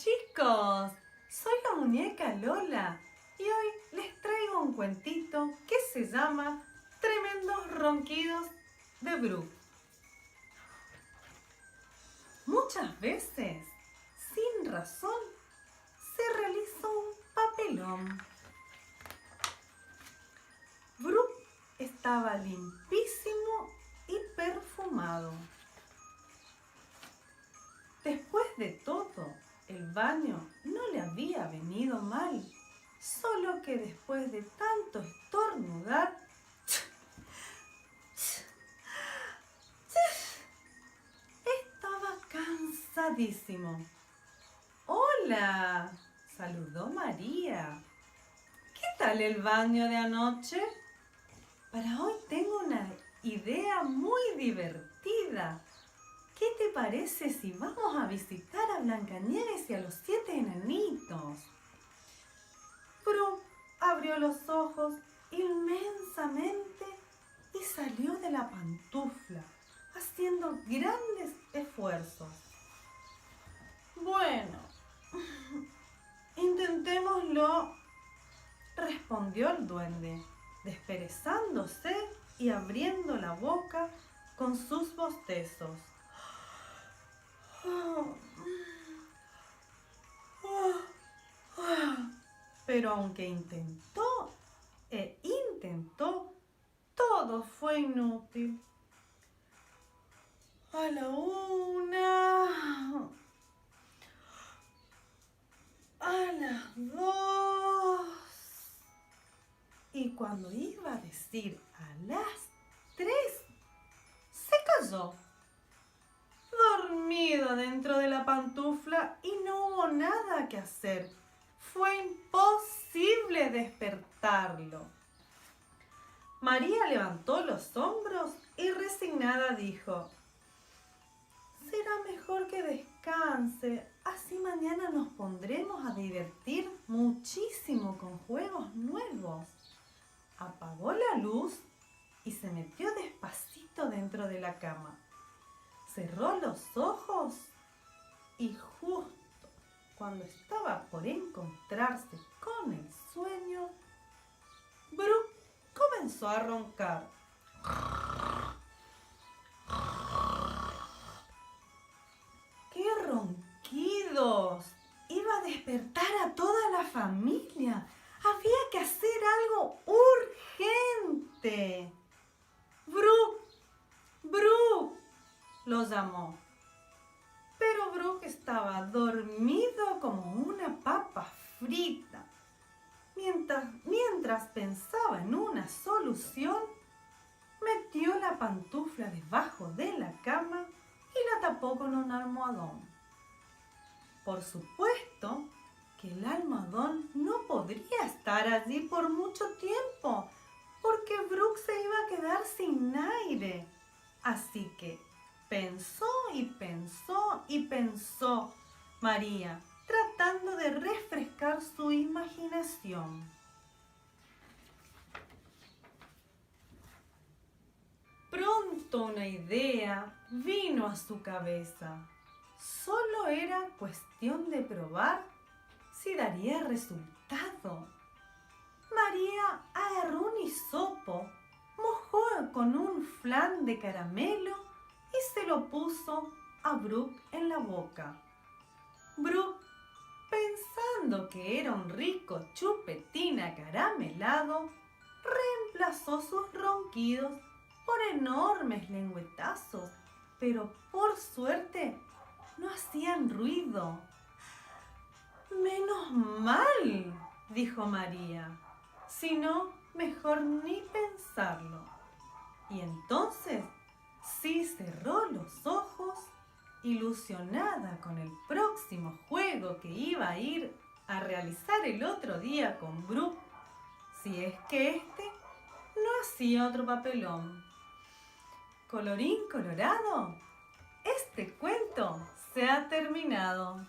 chicos, soy la muñeca Lola y hoy les traigo un cuentito que se llama Tremendos ronquidos de Brooke. Muchas veces, sin razón, se realiza un papelón. Brooke estaba limpísimo y perfumado. Después de todo, el baño no le había venido mal, solo que después de tanto estornudar, estaba cansadísimo. ¡Hola!, saludó María. ¿Qué tal el baño de anoche? Para hoy tengo una idea muy divertida. ¿Qué te parece si vamos a visitar a Blancanieves y a los 7 enanitos? Brooke abrió los ojos inmensamente y salió de la pantufla, haciendo grandes esfuerzos. Bueno, intentémoslo, respondió el duende, desperezándose y abriendo la boca con sus bostezos. Pero aunque intentó e intentó, todo fue inútil. A la una, a las dos, y cuando iba a decir a las 3, se cayó, dormido dentro de la pantufla, y no hubo nada que hacer. Fue imposible despertarlo. María levantó los hombros y resignada dijo: será mejor que descanse, así mañana nos pondremos a divertir muchísimo con juegos nuevos. Apagó la luz y se metió despacito dentro de la cama. Cerró los ojos y justo cuando estaba por encontrarse con el sueño, Brooke comenzó a roncar. ¡Qué ronquidos! Iba a despertar a toda la familia. Había que hacer algo urgente. ¡Brooke! ¡Brooke!, lo llamó. Pero Brooke estaba dormido como una papa frita. Mientras pensaba en una solución, metió la pantufla debajo de la cama y la tapó con un almohadón. Por supuesto que el almohadón no podría estar allí por mucho tiempo, porque Brooke se iba a quedar sin aire. Así que pensó y pensó y pensó María, tratando de refrescar su imaginación. Pronto una idea vino a su cabeza. Solo era cuestión de probar si daría resultado. María agarró un hisopo, mojó con un flan de caramelo y se lo puso a Brooke en la boca. Brooke, pensando que era un rico chupetín acaramelado, reemplazó sus ronquidos por enormes lengüetazos, pero por suerte no hacían ruido. ¡Menos mal!, dijo María. Si no, mejor ni pensarlo. Y entonces sí cerró los ojos, ilusionada con el próximo juego que iba a ir a realizar el otro día con Brooke, si es que este no hacía otro papelón. Colorín colorado, este cuento se ha terminado.